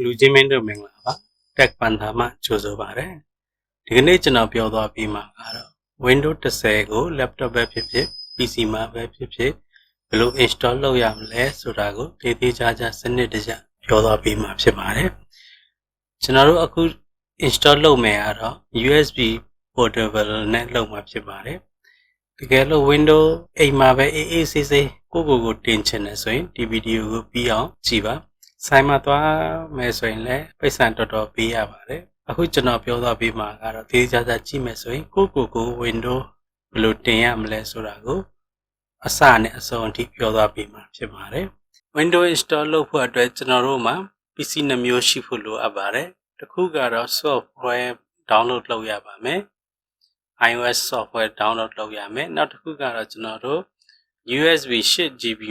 လူချင်းမင်းတို့မင်္ဂလာပါ Tech Pantha မှာကြိုဆိုပါရစေဒီကနေ့ကျွန်တော်ပြောသွားပြီးမှာကတော့ Windows 10ကို laptop ပဲဖြစ်ဖြစ် PC မှာပဲဖြစ်ဖြစ်ဘယ်လို install လုပ်ရမလဲဆိုတာကိုသေးချာစနစ်တကျပြောသွားပြီးမှာဖြစ်ပါတယ်ကျွန်တော်တို့အခု install လုပ်မယ်ကတော့ USB portable နဲ့လုပ်မှာဖြစ်ပါတယ်တကယ်လို့ Windows အိမ်မှာပဲအေးအေးဆေးဆေးကိုတင်ချင်တယ်ဆိုရင်ဒီဗီဒီယိုကိုပြီးအောင်ကြည့်ပါဆိုင်မှာသွားမယ်ဆိုရင်လည်းပိတ်ဆံတော်ပေးရပါတယ်အခုကျွန်တော်ပြောသွားပြီးမှာကတော့သေးချာကြည့်မယ်ဆိုရင်ကို Windows ဘယ်လိုတင်ရမလဲဆိုတာကိုအစနဲ့အဆုံးအထိပြောသွားပြီးမှာဖြစ်ပါတယ် Windows install လုပ်ဖို့အတွက်ကျွန်တော်တို့မှာ PC နှမျိုးရှိဖို့လိုအပ်ပါတယ်တစ်ခုကတော့ software download လုပ်ရပါမယ် iOS software download လုပ်ရမယ်နောက်တစ်ခုကတော့ကျွန်တော်တို့ USB 8GB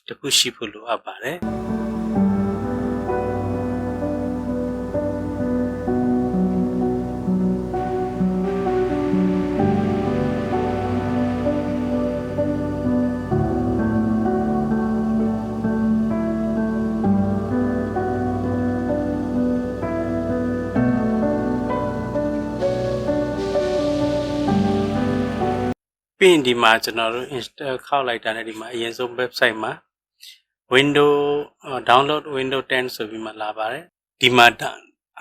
တခုရှိဖို့လိုအပ်ပါတယ်ပြီးရင်ဒီမှာကျွန်တော်တို့ install ခောက်လိုက်တာနဲ့ဒီမှာအရင်ဆုံး website မှာ Windows download Windows 10ဆိုပြီးမှလာပါတယ်ဒီမှာ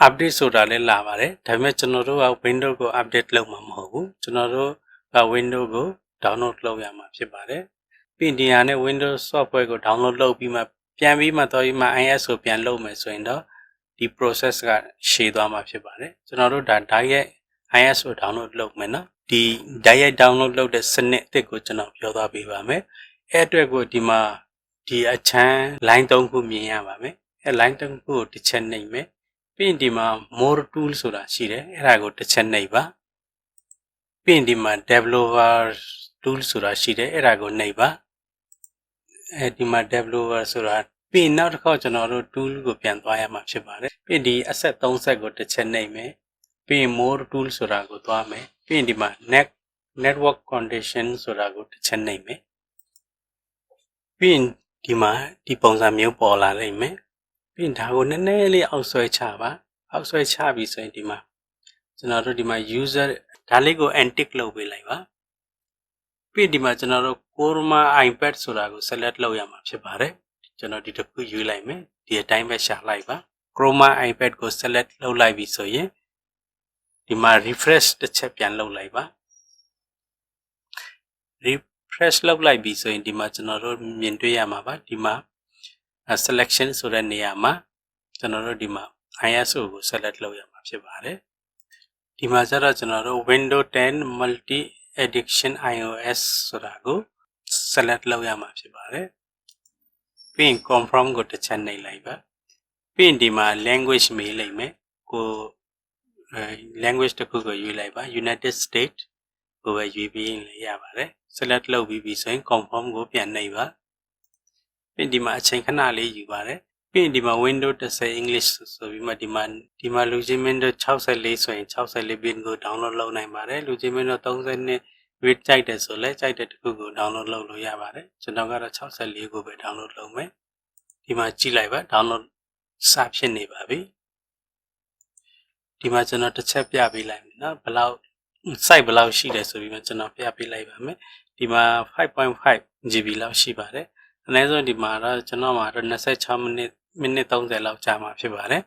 update ဆိုတာလည်းလာပါတယ်ဒါပေမဲ့ကျွန်တော်တို့က Windows ကို update လုပ်မှာမဟုတ်ဘူးကျွန်တော်တို့က Windows ကို download လုပ်ရမှာဖြစ်ပါတယ်ပြီးရင်ဒီဟာနဲ့ Windows software ကို download လုပ်ပြီးမှပြန်ပြီးမှတော့ဒီမှာ IS ကိုပြန်လုပ်မယ်ဆိုရင်တော့ဒီ process ကရှည်သွားမှာဖြစ်ပါတယ်ကျွန်တော်တို့ဒါ direct IS ကို download လုပ်မယ်နော်ဒီ direct download လုပ်တဲ့စနစ်အသစ်ကိုကျွန်တော်ပြောသွားပေးပါမယ်အဲ့အတွက်ကိုဒီမှာဒီအချမ်း line 3ခုမြင်ရပါမယ်အဲ့ line 3ခုကိုတစ်ချက်နှိပ်မယ်ပြီးရင်ဒီမှာ more tool ဆိုတာရှိတယ်အဲ့ဒါကိုတစ်ချက်နှိပ်ပါပြီးရင်ဒီမှာ developer tool ဆိုတာရှိတယ်အဲ့ဒါကိုနှိပ်ပါဒီမှာ developer ဆိုတာပြီးနောက်တစ်ခါကျွန်တော်တို့ tool ကိုပြန်သွားရမှာဖြစ်ပါတယ်ပြီးဒီ asset 3 set ကိုတစ်ချက်နှိပ်မယ်ပြီးရင် more tool ဆိုတာကိုသွားမယ်ပြီးရင်ဒီမှာ network condition ဆိုတာကိုတစ်ချက်နှိပ်မယ်ပြီးရင်ဒီမှာဒီပုံစံမျိုးပေါ်လာလိမ့်မယ်ပြီးရင်ဒါကိုနည်းနည်းလေးအောက်ဆွဲချပါအောက်ဆွဲချပြီဆိုရင်ဒီမှာကျွန်တော်တို့ဒီမှာ user ဒါလေးကို untick လုပ်ပေးလိုက်ပါပြီးဒီမှာကျွန်တော်တို့ Chroma iPad ဆိုတာကို select လုပ်ရမှာဖြစ်ပါတယ်ကျွန်တော်ဒီတစ်ခုယူလိုက်မယ်ဒီအတိုင်းပဲရှာလိုက်ပါ Chroma iPad ကို select လုပ်လိုက်ပြီဆိုရင်ဒီမှာ refresh တစ်ချက်ပြန်လုပ်လိုက်ပါ refresh လုပ်လိုက်ပြီဆိုရင်ဒီမှာကျွန်တော်တို့မြင်တွေ့ရမှာပါဒီမှာ selection ဆိုတဲ့နေရာမှာကျွန်တော်တို့ဒီမှာ ISO ကို select လုပ်ရမှာဖြစ်ပါတယ်ဒီမှာကျတော့ကျွန်တော်တို့ Windows 10 multi edition iOS ဆိုတာကို select လုပ်ရမှာဖြစ်ပါတယ်ပြီးရင် confirm ကိုတစ်ချက်နှိပ်လိုက်ပါပြီးရင်ဒီမှာ language မေးလိုက်မယ်ကိုlanguage တစ်ခုကိုရွေးလိုက်ပါ United States ကိုပဲရွေးပြီးလည်းရပါတယ် select လုပ်ပြီးပြီဆိုရင် confirm ကိုပြန်နှိပ်ပါပြီးဒီမှာအချိန်ခဏလေးယူပါတယ်ပြီးရင်ဒီမှာ Windows 10 English ဆိုပြီးမှဒီမှာလူချင်း Windows 64ဆိုရင်64 bit ကို download လုပ်နိုင်ပါတယ်လူချင်း Windows 32 bit ကြိုက်တယ်ဆိုလဲကြိုက်တဲ့တစ်ခုကို download လုပ်လို့ရပါတယ်ကျွန်တော်ကတော့64ကိုပဲ download လုပ်မယ်ဒီမှာကြည့်လိုက်ပါ download စဖြစ်နေပါပြီဒီမှာကျွန်တော်တစ်ချက်ပြပေးလိုက်မယ်နော်ဘယ်လောက် size ဘယ်လောက်ရှိတယ်ဆိုပြီးမှကျွန်တော်ပြပေးလိုက်ပါမယ်ဒီမှာ 5.5 GB လောက်ရှိပါတယ်အနည်းဆုံးဒီမှာတော့ကျွန်တော်မှာတော့26မိနစ်30လောက်ကြာမှာဖြစ်ပါတယ်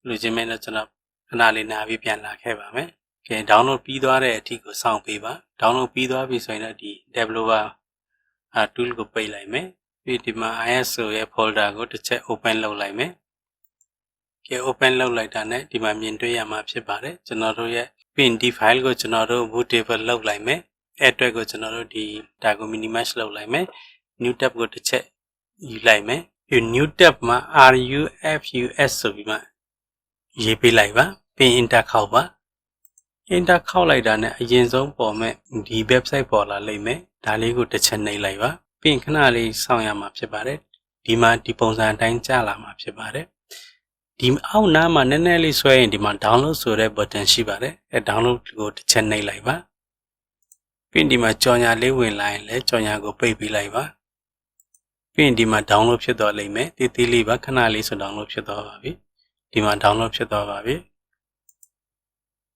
လူချင်းမင်းတော့ကျွန်တော်ခဏလေးနားပြီးပြန်လာခဲ့ပါမယ်ကဲ download ပြီးသွားတဲ့အထိကိုစောင့်ပေးပါ download ပြီးသွားပြီဆိုရင်တော့ဒီ developer tool ကိုပိတ်လိုက်မယ်ပြီးဒီမှာ ISO ရဲ့ folder ကိုတစ်ချက် open လုပ်လိုက်မယ်ကဲ open လုပ်လိုက်တာနဲ့ဒီမှာမြင်တွေ့ရမှာဖြစ်ပါတယ်ကျွန်တော်တို့ရဲ့ပြီးရင်ဒီ file ကိုကျွန်တော်တို့ bootable လုပ်လိုက်မယ်အဲ့အတွက်ကိုကျွန်တော်တို့ဒီဒါကို minimize လုပ်လိုက်မယ် new tab ကိုတစ်ချက်ယူလိုက်မယ်ပြီး new tab မှာ RUFUS ဆိုပြီးမှရေးပေးလိုက်ပါပြီး enter ခောက်ပါ enter ခောက်လိုက်တာနဲ့အရင်ဆုံးပေါ်မဲ့ဒီ website ပေါ်လာလိမ့်မယ်ဒါလေးကိုတစ်ချက်နှိပ်လိုက်ပါပြီးခဏလေးစောင့်ရမှာဖြစ်ပါတယ်ဒီမှာဒီပုံစံအတိုင်းကြာလာမှာဖြစ်ပါတယ်ဒီအောက်နားမှာနည်းနည်းလေးဆွဲရင်ဒီမှာ download ဆိုတဲ့ button ရှိပါတယ်အဲ download ကိုတစ်ချက်နှိပ်လိုက်ပါပြီးဒီမှာကြော်ညာလေးဝင်လာရင်လည်းကြော်ညာကိုပိတ်ပေးလိုက်ပါ ပြီးရင်ဒီမှာ download ဖြစ်သွားလိမ့်မယ်တည်တည်လေးပါခဏလေးဆို download ဖြစ်သွားပါပြီဒီမှာ download ဖြစ်သွားပါပြီ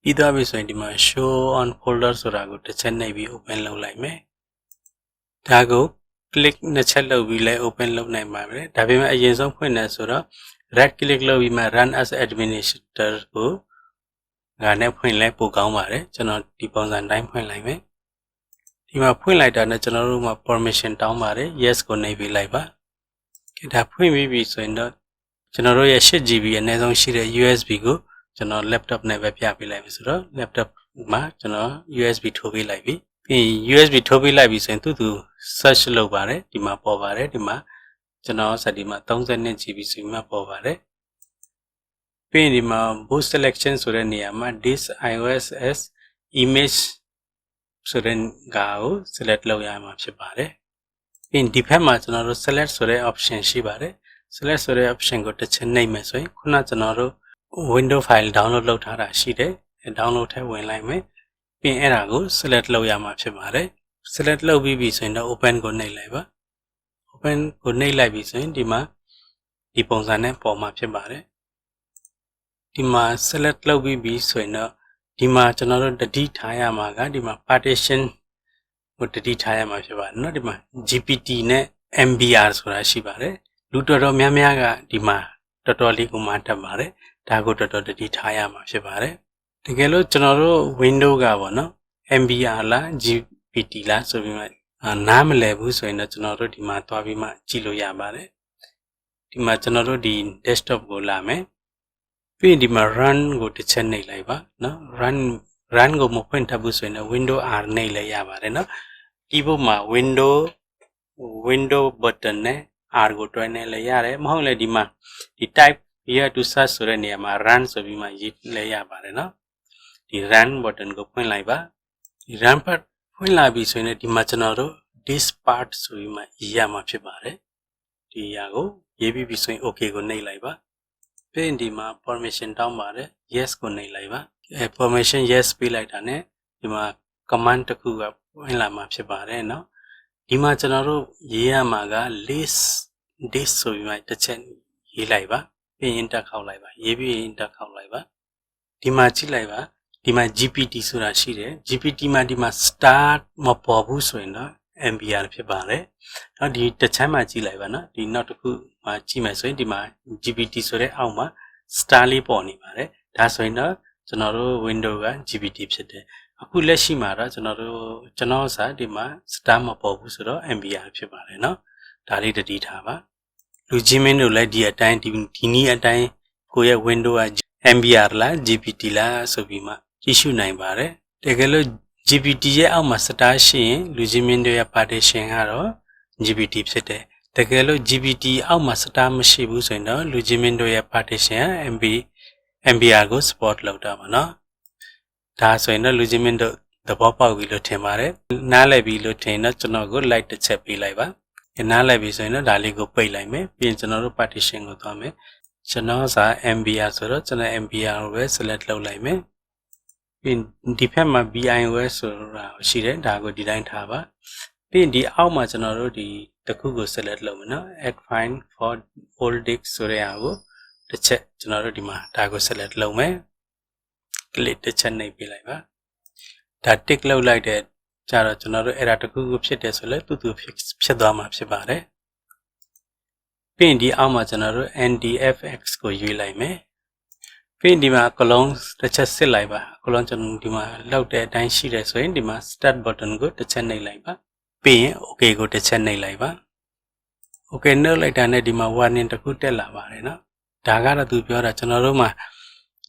ပြီးသွားပြီဆိုရင်ဒီမှာ show on folder ဆိုတာကိုတစ်ချက်နှိပ်ပြီး open လုပ်လိုက်မယ်ဒါကို click နှစ်ချက်လုပ်ပြီးလဲ open လုပ်နိုင်ပါမယ်ဒါပေမဲ့အရင်ဆုံးဖွင့်နေဆိုတော့ right click လုပ်ပြီးမှ run as administrator ကိုငါနဲ့ဖွင့်လဲပို့ကောင်းပါတယ်ကျွန်တော်ဒီပုံစံတိုင်းဖွင့်လိုက်မယ်ဒီမှာဖွင့်လိုက်တာနဲ့ကျွန်တော်တို့မှာ permission တောင်းပါတယ် yes ကိုနှိပ်ပေးလိုက်ပါဒါဖွင့်ပြီးပြီဆိုရင်တော့ကျွန်တော်တို့ရဲ့ 8GB အနည်းဆုံးရှိတဲ့ USB ကိုကျွန်တော် laptop နဲ့ပဲပြပေးလိုက်ပြီဆိုတော့ laptop မှာကျွန်တော် USB ထိုးပေးလိုက်ပြီပြီး USB ထိုးပေးလိုက်ပြီဆိုရင်သူ search လုပ်ပါတယ်ဒီမှာပေါ်ပါတယ်ဒီမှာကျွန်တော်စဒီမှာ 32GB ဆိုပြီးမှပေါ်ပါတယ်ပြီးရင်ဒီမှာ boot selection ဆိုတဲ့နေရာမှာ this iOS as image ဆိုတဲ့ကားကို select လုပ်ရမှာဖြစ်ပါတယ်ပြီးရင်ဒီဘက်မှာကျွန်တော်တို့ select ဆိုတဲ့ option ရှိပါတယ် select ဆိုတဲ့ option ကိုတစ်ချက်နှိပ်မယ်ဆိုရင်ခုနကျွန်တော်တို့ window file download လုပ်ထားတာရှိတယ် download ထဲဝင်လိုက်မယ်ပြီးရင်အဲ့ဒါကို select လုပ်ရမှာဖြစ်ပါတယ် select လုပ်ပြီးပြီဆိုရင်တော့ open ကိုနှိပ်လိုက်ပါ open ကိုနှိပ်လိုက်ပြီဆိုရင်ဒီမှာဒီပုံစံနဲ့ပေါ်မှာဖြစ်ပါတယ်ဒီမှာ select လုပ်ပြီးပြီဆိုရင်တော့ဒီမှာကျွန်တော်တို့တတိထားရမှာကဒီမှာ partition ကိုတတိထားရမှာဖြစ်ပါတယ်เนาะဒီမှာ GPT နဲ့ MBR ဆိုတာရှိပါတယ်လူတော်တော်များများကဒီမှာတော်တော်လေးကိုမှတ်တတ်ပါတယ်ဒါကိုတော်တော်တတိထားရမှာဖြစ်ပါတယ်တကယ်လို့ကျွန်တော်တို့ window ကပေါ့နော် MBR လား GPT လားဆိုပြီးမှနားမလည်ဘူးဆိုရင်တော့ကျွန်တော်တို့ဒီမှာသွားပြီးမှကြည့်လို့ရပါတယ်ဒီမှာကျွန်တော်တို့ဒီ desktop ကိုလာမယ်ပြီးရင်ဒီမှာ run ကိုတစ်ချက်နှိပ်လိုက်ပါเนาะ run ကိုမဖွင့်ထပ်ဘူးဆိုရင်တော့ window R နှိပ်လိုက်ရပါတယ်เนาะ keyboard မှာ window button နဲ့ R ကိုတွဲနေလဲရတယ်မဟုတ်လေဒီမှာဒီ type here to search ဆိုတဲ့နေရာမှာ run ဆိုပြီးမှရေးလဲရပါတယ်เนาะဒီ run button ကိုဖွင့်လိုက်ပါဒီ run part ဖွင့်လာပြီဆိုရင်ဒီမှာကျွန်တော်တို့ this part ဆိုပြီးမှရေးရမှာဖြစ်ပါတယ်ဒီအရာကိုရေးပြီးပြီဆိုရင် okay ကိုနှိပ်လိုက်ပါပြီးရင်ဒီမှာ permission တောင်းပါတယ် yes ကိုနှိပ်လိုက်ပါpermission yes ပေးလိုက်တာနဲ့ဒီမှာ command တစ်ခုကဝင်လာမှာဖြစ်ပါတယ်เนาะဒီမှာကျွန်တော်တို့ရေးရမှာက list this ဆိုပြီးမှတစ်ချက်ရေးလိုက်ပါပြီးရင် enter ခောက်လိုက်ပါရေးပြီး enter ခောက်လိုက်ပါဒီမှာကြည့်လိုက်ပါဒီမှာ GPT ဆိုတာရှိတယ် GPT မှာဒီမှာ start မပေါ်ဘူးဆိုရင်တော့ MBR ဖြစ်ပါတယ်เนาะဒီတစ်ချမ်းမှာကြည့်လိုက်ပါเนาะဒီနောက်တစ်ခုမှာကြည့်မယ်ဆိုရင်ဒီမှာ GPT ဆိုတဲ့အောက်မှာ star လေးပေါ်နေပါတယ်ဒါဆိုရင်တော့ကျွန်တော်တို့ window က GPT ဖြစ်တယ်အခုလက်ရှိမှာတော့ကျွန်တော်စာဒီမှာ star မပေါ်ဘူးဆိုတော့ MBR ဖြစ်ပါတယ်เนาะဒါလေးတတိထားပါလူချင်းမင်းတို့လည်းဒီအတိုင်းဒီနည်းအတိုင်းကိုယ့်ရဲ့ window က MBR လား GPT လားဆိုပြီးမှကြည့်ရှုနိုင်ပါတယ်တကယ်လို့ GPT ရဲ့အောက်မှာ star ရှိရင်လူချင်းမင်းတို့ရဲ့ partition ကတော့ GPT ဖြစ်တယ်တကယ်လို့ GPT အောက်မှာ star မရှိဘူးဆိုရင်တော့လူချင်းမင်းတို့ရဲ့ partition က MBR ကို support လုပ်တာပါเนาะဒါဆိုရင်တော့လူချင်းမင်းတို့သဘောပေါက်ပြီလို့ထင်ပါတယ်နားလည်ပြီလို့ထင်တော့ကျွန်တော်ကို like တစ်ချက်ပေးလိုက်ပါနားလည်ပြီဆိုရင်တော့ဒါလေးကိုပိတ်လိုက်မယ်ပြီးရင်ကျွန်တော်တို့ partition ကိုသွားမယ်ကျွန်တော်စာ MBR ဆိုတော့ကျွန်တော် MBR ကိုပဲ select လုပ်လိုက်မယ်ပြီးဒီဘက်မှာ BIOS ဆိုတာရှိတယ်ဒါကိုဒီတိုင်းထားပါပြီးရင်ဒီအောက်မှာကျွန်တော်တို့ဒီတစ်ခုကို select လုပ်မယ်နော် add file for old disk ဆိုတဲ့အားကိုတစ်ချက်ကျွန်တော်တို့ဒီမှာဒါကို select လုပ်မယ် click တစ်ချက်နှိပ်ပေးလိုက်ပါဒါ tick လုပ်လိုက်တဲ့ကြတော့ကျွန်တော်တို့အဲ့ဒါတစ်ခုခုဖြစ်တယ်ဆိုလဲတူဖြစ်သွားမှာဖြစ်ပါတယ်ပြီးရင်ဒီအောက်မှာကျွန်တော်တို့ NDFX ကိုရွေးလိုက်မယ်ပြီးရင်ဒီမှာအကလုံးတစ်ချက်စစ်လိုက်ပါအကလုံးကျွန်တော်ဒီမှာလောက်တဲ့အတိုင်းရှိတယ်ဆိုရင်ဒီမှာ start button ကိုတစ်ချက်နှိပ်လိုက်ပါပြီးရင် okay ကိုတစ်ချက်နှိပ်လိုက်ပါ okay နှိပ်လိုက်တာနဲ့ဒီမှာ warning တစ်ခုတက်လာပါတယ်เนาะဒါကတော့သူပြောတာကျွန်တော်တို့မှာ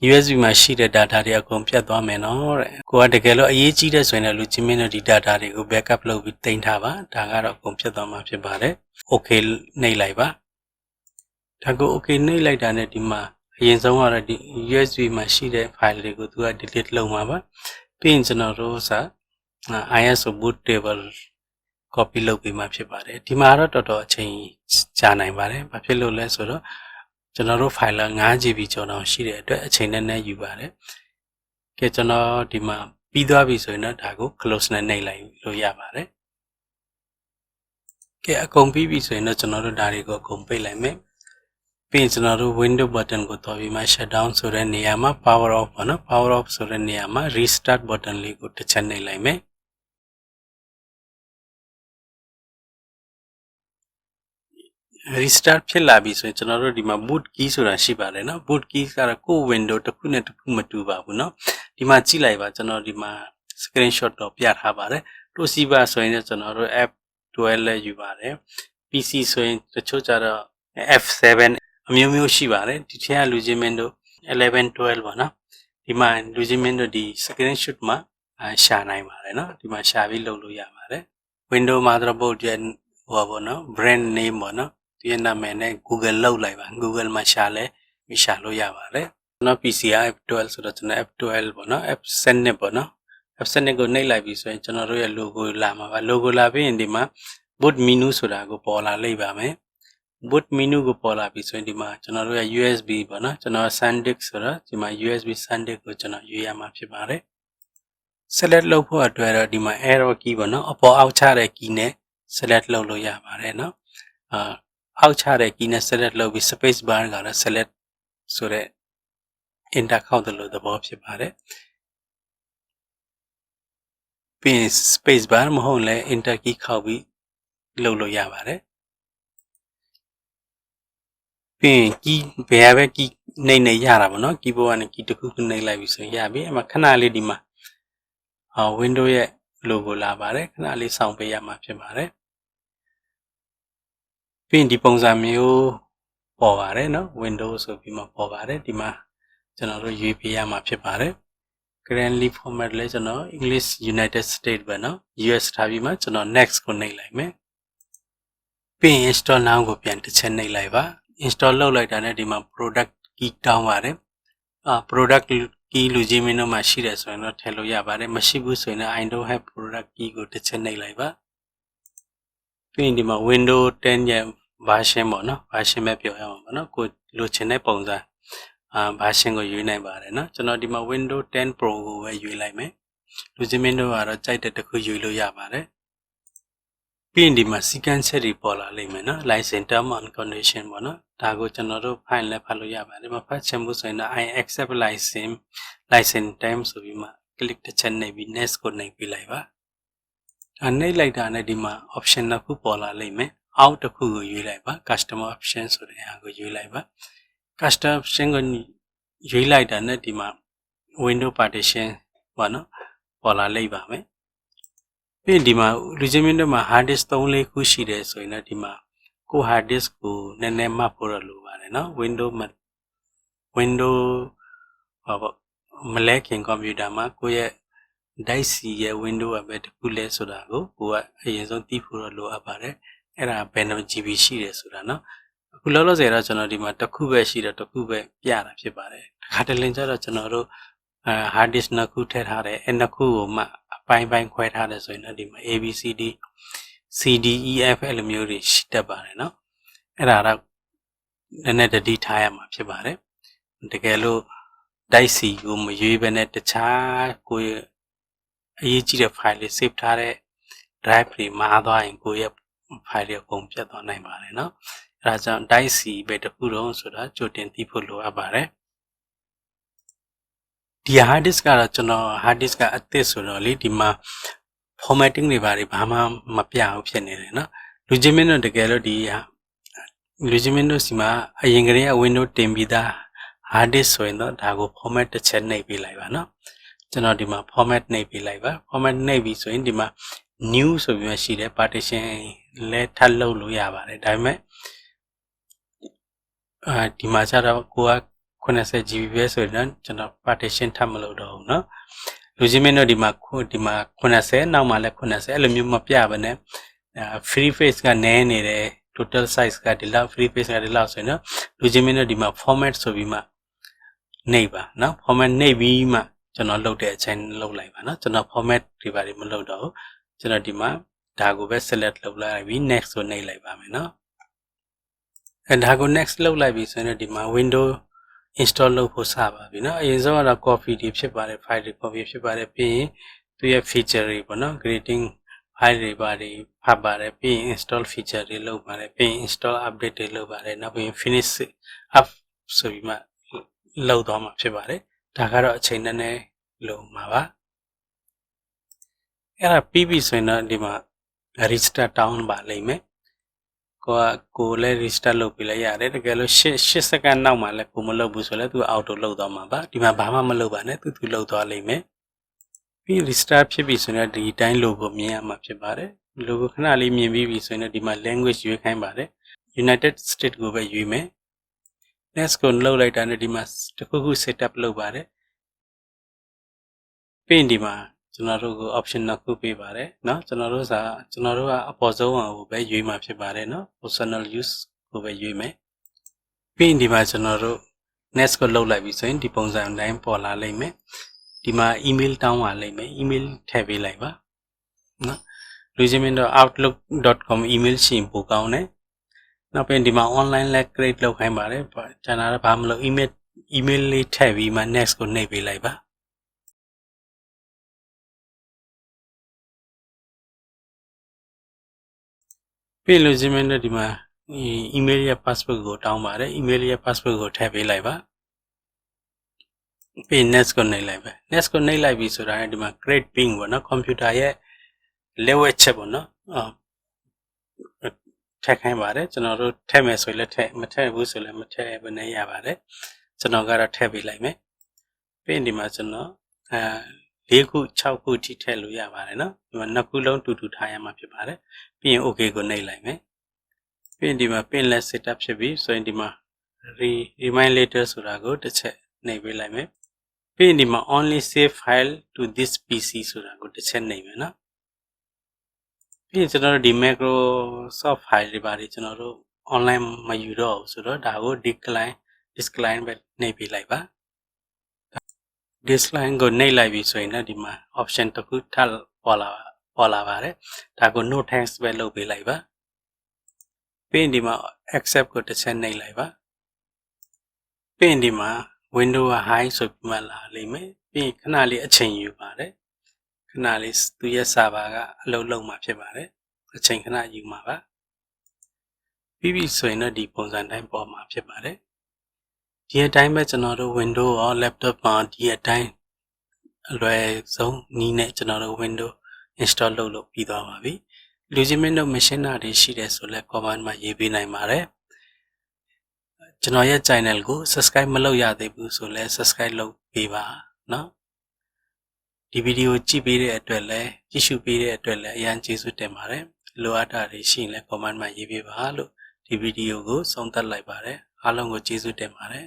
USB မှာရှိတဲ့ data တွေအကုန်ပြတ်သွားမယ်နော်တဲ့ကိုကတကယ်လို့အရေးကြီးတဲ့ဆိုရင်လည်းလူချင်းမင်းတို့ဒီ data တွေကို backup လုပ်ပြီးတင်ထားပါဒါကတော့အကုန်ပြတ်သွားမှာဖြစ်ပါတယ် okay နှိပ်လိုက်ပါဒါကို okay နှိပ်လိုက်တာနဲ့ဒီမှာအရင်ဆုံးကတော့ဒီ USB မှာရှိတဲ့ file တွေကိုသူက delete လုပ်မှာပါပြီးရင်ကျွန်တော်တို့စာ ISO bootable copy လုပ်ပြီးမှဖြစ်ပါတယ်ဒီမှာတော့တော်တော်အချိန်ကြာနိုင်ပါတယ်ဘာဖြစ်လို့လဲဆိုတော့ကျွန်တော်တို့ file က 5GB ကျော်တော့ရှိတဲ့အတွက်အချိန်နဲ့ယူပါတယ်ကဲကျွန်တော်ဒီမှာပြီးသွားပြီဆိုရင်တော့ဒါကို close နဲ့နှိပ်လိုက်လို့ရပါတယ်က ကဲအကုန်ပြီးပြီဆိုရင်တော့ကျွန်တော်တို့ဒါတွေကိုအကုန်ပိတ်လိုက်မယ်ပြီးရင်ကျွန်တော်တို့ window button ကိုတွားပြီးမှ shut down ဆိုတဲ့နေရာမှာ power off ပေါ့နော် power off ဆိုတဲ့နေရာမှာ restart button လေးကိုတစ်ချက်နှိပ်လိုက်မယ်restart ဖြစ်လာပြီဆိုရင်ကျွန်တော်တို့ဒီမှာ boot key ဆိုတာရှိပါတယ်เนาะ boot key ကတော့ကိုယ် window တစ်ခုနဲ့တစ်ခုမတူပါဘူးเนาะဒီမှာကြည့်လိုက်ပါကျွန်တော်ဒီမှာ screenshot တော့ပြထားပါတယ် Toshiba ဆိုရင်ကျွန်တော်တို့ F12 လဲယူပါတယ် PC ဆိုရင်တချို့ကြတော့ F7 အမျိုးမျိုးရှိပါတယ်ဒီထဲကလူချင်းမင်းတို့11 12ပေါ့နော်ဒီမှာလူချင်းမင်းတို့ဒီ screenshot မှာရှာနိုင်ပါတယ်เนาะဒီမှာရှာပြီးလုပ်လို့ရပါတယ် Windows motherboard ရဲ့ဟောပေါ့နော် brand name ပေါ့နော်ဒီနာမည်နဲ့ Google လောက်လိုက်ပါ Google မှာရှာလဲရှာလို့ရပါတယ်ကျွန်တော် PC က F12 ဆိုတော့ကျွန်တော် F12 ပေါ့နော် F7 ပေါ့နော် F7 ကိုနှိပ်လိုက်ပြီဆိုရင်ကျွန်တော်တို့ရဲ့ logo လာမှာပါ logo လာပြီးရင်ဒီမှာ boot menu ဆိုတာကိုပေါ်လာလိမ့်ပါမယ် boot menu ကိုပေါ်လာပြီဆိုရင်ဒီမှာကျွန်တော်တို့ရဲ့ USB ပေါ့နော်ကျွန်တော် SanDisk ဆိုတော့ဒီမှာ USB SanDisk ကိုကျွန်တော်ရွေးရမှာဖြစ်ပါတယ် select လုပ်ဖို့အတွက်တော့ဒီမှာ arrow key ပေါ့နော်အပေါ်အောက်ချတဲ့ key နဲ့ select လုပ်လို့ရပါတယ်เนาะအောက်ချတဲ့ key နဲ့ select လုပ်ပြီး space bar ကတော့ select ဆိုတဲ့ enter ခေါက်တယ်လို့သဘောဖြစ်ပါတယ်ပြီး space bar မဟုတ်လဲ enter key ခေါက်ပြီးလုပ်လို့ရပါတယ်ပြီး key ဘယ်ပဲ key နှိပ်နေရတာပေါ့နော် keyboard ကနေ key တစ်ခုခုနှိပ်လိုက်ပြီဆိုရင်ရပြီအမှခဏလေးဒီမှာ window ရဲ့ logo လာပါတယ်ခဏလေးစောင့်ပေးရမှာဖြစ်ပါတယ်ပြီးရင်ဒီပုံစံမျိုးပေါ်ပါတယ်เนาะ window ဆိုပြီးမှပေါ်ပါတယ်ဒီမှာကျွန်တော်တို့ရွေးပေးရမှာဖြစ်ပါတယ် currently format လဲကျွန်တော် English United States ပဲเนาะ US ထားပြီးမှကျွန်တော် next ကိုနှိပ်လိုက်မယ်ပြီးရင် install now ကိုပြန်တစ်ချက်နှိပ်လိုက်ပါ install လုပ်လိုက်တာနဲ့ဒီမှာ product key တောင်းပါတယ်product key လူကြီးမင်းတို့မှာရှိတယ်ဆိုရင်တော့ထည့်လို့ရပါတယ်မရှိဘူးဆိုရင်လည်း I don't have product key ကိုတစ်ချက်နှိပ်လိုက်ပါပြီးရင်ဒီမှာ Windows 10 ရဲ့ version ပေါ့နော် version ပဲပြောရအောင်ပေါ့နော်ကိုလိုချင်တဲ့ပုံစံversion ကိုရွေးနိုင်ပါတယ်နော်ကျွန်တော်ဒီမှာ Windows 10 Pro ကိုပဲရွေးလိုက်မယ်လူချင်းမင်းတို့ကတော့ကြိုက်တဲ့တစ်ခုရွေးလို့ရပါတယ်ပြီးရင်ဒီမှာ sequence ချက်တွေပေါ်လာလိမ့်မယ်နော် license term and condition ပေါ့နော်ဒါကိုကျွန်တော်တို့ file နဲ့ဖတ်လို့ရပါတယ်ဒီမှာဖတ်ချင်ဖို့ဆိုရင် I accept license term ဆိုပြီးမှ click တစ်ချက်နှိပ်ပြီး next ကိုနှိပ်ပေးလိုက်ပါနှိပ်လိုက်တာနဲ့ဒီမှာ option တစ်ခုပေါ်လာလိမ့်မယ်အောက်တစ်ခုကိုရွေးလိုက်ပါ customer option ဆိုတဲ့ဟာကိုရွေးလိုက်ပါ customer option ကိုရွေးလိုက်တာနဲ့ဒီမှာ window partition ပေါ့နော်ပေါ်လာလိမ့်ပါမယ်ပြီးဒီမှာလူချင်းမင်းတို့မှာ hard disk 3-4 ခုရှိတယ်ဆိုရင်တော့ဒီမှာကို hard disk ကိုနည်းနည်းမှတ်ဖို့ရလိုပါတယ်နော် window မလဲခင်ကွန်ပျူတာမှာကိုရဲ့ dice ရဲ့ window ပဲတစ်ခုလဲဆိုတာကိုကအရင်ဆုံးသိဖို့ရလိုအပ်ပါတယ်အဲ့ဒါဘယ်နှ GB ရှိတယ်ဆိုတာနော်အခုလောလောဆယ်တော့ကျွန်တော်ဒီမှာတစ်ခုပဲရှိတယ်တစ်ခုပဲပြတာဖြစ်ပါတယ်တစ်ခါတလေကျတော့ကျွန်တော်တို့hard disk နှစ်ခုထည့်ထားတယ်အဲ့နှစ်ခုကိုမှအပိုင်းခွဲထားတယ်ဆိုရင်တော့ဒီမှာ ABCD CDEF အဲ့လိုမျိုးတွေရှိတတ်ပါတယ်နော်အဲ့ဒါတော့နည်းနည်းတတိထားရမှာဖြစ်ပါတယ်တကယ်လို့ dice ကိုမရွေးဘဲနဲ့တခြားကိုရဲ့အရေးကြီးတဲ့ file လေး save ထားတဲ့ drive တွေမှာသွားရင်ကိုရဲ့ file တွေအကုန်ပြတ်သွားနိုင်ပါတယ်เนาะအဲဒါကြောင့် dice ပဲတစ်ခုလုံးဆိုတာကြိုတင်သိဖို့လိုအပ်ပါတယ်ဒီ hard disk ကတော့ကျွန်တော် hard disk ကအသစ်ဆိုတော့လေဒီမှာ formatting တွေဘာမှမပြအောင်ဖြစ်နေတယ်เนาะလူချင်းမင်းတို့တကယ်လို့ဒီလူချင်းမင်းတို့စီမှာအရင်ကတည်းက Windows တင်ပြီးသား hard disk ဆိုရင်တော့ဒါကို format တစ်ချက်နှိပ်ပေးလိုက်ပါเนาะကျွန်တော်ဒီမှာ format နှိပ်ပေးလိုက်ပါ format နှိပ်ပြီးဆိုရင်ဒီမှာ new ဆိုပြီးမှရှိတယ် partition လဲထပ်လုပ်လို့ရပါတယ်ဒါပေမဲ့ဒီမှာကျတော့ကိုက 80GB ပဲဆိုရင်တော့ကျွန်တော် partition ထပ်မလုပ်တော့ဘူးเนาะလူချင်းမင်းတို့ဒီမှာ80နောက်မှလည်း80အဲ့လိုမျိုးမပြဘဲနဲ့free face ကနည်းနေတယ် total size ကဒီလောက် free face ကဒီလောက်ဆိုရင်တော့လူချင်းမင်းတို့ဒီမှာ format ဆိုပြီးမှနှိပ်ပါเนาะ format နှိပ်ပြီးမှကျွန်တော်လုပ်တဲ့အချိန်လုပ်လိုက်ပါเนาะကျွန်တော် format တွေပါမလုပ်တော့ဘူးကျွန်တော်ဒီမှာဒါကိုပဲ select လုပ်လိုက်ပြီး next ကိုနှိပ်လိုက်ပါမယ်เนาะဒါကို next လုပ်လိုက်ပြီဆိုရင်ဒီမှာ window install လုပ်ဖို့စပါပြီเนาะအရင်ဆုံးကတော့ copy တွေဖြစ်ပါတယ် file တွေ copy ဖြစ်ပါတယ်ပြီးရင်သူရဲ့ feature တွေပေါ့เนาะ greeting file တွေပါတယ်ဖတ်ပါတယ်ပြီးရင် install feature တွေလုပ်ပါတယ်ပြီးရင် install update တွေလုပ်ပါတယ်နောက်ပြီးရင် finish up ဆိုပြီးမှလုပ်သွားမှာဖြစ်ပါတယ်ဒါကတော့အချိန်နည်းနည်းလုံမှာပါအဲ့ဒါပြီးပြီဆိုရင်တော့ဒီမှာ register down ပါလိမ့်မယ်ကိုလည်း register လုပ်ပြီးလိုက်ရတယ်တကယ်လို့8စက္ကန့်နောက်မှလည်းကိုမလုပ်ဘူးဆိုလည်းသူ auto လုပ်သွားမှာပါဒီမှာဘာမှမလုပ်ပါနဲ့သူလုပ်သွားလိမ့်မယ်ပြီး register ဖြစ်ပြီဆိုရင်ဒီတိုင်း logo မြင်ရမှာဖြစ်ပါတယ် logo ခဏလေးမြင်ပြီးပြီဆိုရင်ဒီမှာ language ရွေးခိုင်းပါတယ် United States ကိုပဲရွေးမယ် next ကိုလှုပ်လိုက်တာနဲ့ဒီမှာတခုခု setup လုပ်ပါတယ်ပြီးရင်ဒီမှာကျွန်တော်တို့ကို option နှစ်ခုပေးပါတယ်เนาะကျွန်တော်တို့ကအပေါ်ဆုံးအောင်ကိုပဲရွေးမှာဖြစ်ပါတယ်เนาะ personal use ကိုပဲရွေးမယ်ပြီးရင်ဒီမှာကျွန်တော်တို့ next ကိုလှုပ်လိုက်ပြီဆိုရင်ဒီပုံစံအတိုင်းပေါ်လာလိမ့်မယ်ဒီမှာ email တောင်းပါလိမ့်မယ် email ထည့်ပေးလိုက်ပါเนาะလူချင်းမင်းတော့ outlook.com email ရှိရင်ပိုကောင်းတယ်နောက်ပြီးဒီမှာ online လည်း create လုပ်ခိုင်းပါတယ်ကျန်တာတော့ဘာမလို့ email လေးထည့်ပြီးမှ next ကိုနှိပ်ပေးလိုက်ပါပြီးလို့ချင်းမင်းတို့ဒီမှာ email ရဲ့ password ကိုတောင်းပါတယ် email ရဲ့ password ကိုထည့်ပေးလိုက်ပါပြီး next ကိုနှိပ်လိုက်ပဲ next ကိုနှိပ်လိုက်ပြီဆိုတာကဒီမှာ create ping ပေါ့နော် computer ရဲ့ လက်ဝက်ချက်ပေါ့နော်ထည့်ခိုင်းပါတယ်ကျွန်တော်တို့ထည့်မယ်ဆိုရင်လည်းထည့်မထည့်ဘူးဆိုလည်းမထည့်ဘဲနဲ့ရပါတယ်ကျွန်တော်ကတော့ထည့်ပေးလိုက်မယ်ပြီးရင်ဒီမှာကျွန်တော်4ခု6ခုထိထည့်လို့ရပါတယ်နော်ဒီမှာ2ခုလုံးတူတူထားရမှာဖြစ်ပါတယ်ပြီးရင် okay ကိုနှိပ်လိုက်မယ်ပြီးရင်ဒီမှာ pinless setup ဖြစ်ပြီဆိုရင်ဒီမှာ remind later ဆိုတာကိုတစ်ချက်နှိပ်ပေးလိုက်မယ်ပြီးရင်ဒီမှာ only save file to this pc ဆိုတာကိုတစ်ချက်နှိပ်မယ်နော်ပြီးရင်ကျွန်တော်တို့ဒီ Microsoft file တွေပါတယ်ကျွန်တော်တို့ online မယူတော့ဘူးဆိုတော့ဒါကို decline ပဲနှိပ်ပေးလိုက်ပါ decline ကိုနှိပ်လိုက်ပြီဆိုရင်လည်းဒီမှာ option တစ်ခုထပ်ပေါ်လာပါတယ်ဒါကို no thanks ပဲလုပ်ပေးလိုက်ပါပြီးရင်ဒီမှာ accept ကိုတစ်ချက်နှိပ်လိုက်ပါပြီးရင်ဒီမှာ window high ဆိုပြီးမှလာလိမ့်မယ်ပြီးရင်ခဏလေးအချိန်ယူပါတယ်ခဏလေးသူရဲ့ server ကအလုပ်လုပ်မှာဖြစ်ပါတယ်အချိန်ခဏယူမှာပါပြီးပြီဆိုရင်တော့ဒီပုံစံတိုင်းပေါ်မှာဖြစ်ပါတယ်ဒီအတိုင်းပဲကျွန်တော်တို့ window ရော laptop မှာဒီအတိုင်းအလွယ်ဆုံးနည်းနဲ့ကျွန်တော်တို့ window install လုပ်လို့ပြီးသွားပါပြီလူချင်းမင်းတို့ machine တွေရှိတယ်ဆိုလဲ comment မှာရေးပေးနိုင်ပါတယ်ကျွန်တော်ရဲ့ channel ကို subscribe မလုပ်ရသေးဘူးဆိုလဲ subscribe လုပ်ပေးပါเนาะဒီဗီဒီယိုကြည့်ပေးတဲ့အတွက်လည်းကြည့်ရှုပေးတဲ့အတွက်လည်းအရန်ကျေးဇူးတင်ပါတယ်လိုအပ်တာတွေရှိရင်လည်း comment မှာရေးပေးပါလို့ဒီဗီဒီယိုကိုဆုံးသက်လိုက်ပါတယ်အားလုံးကိုကျေးဇူးတင်ပါတယ်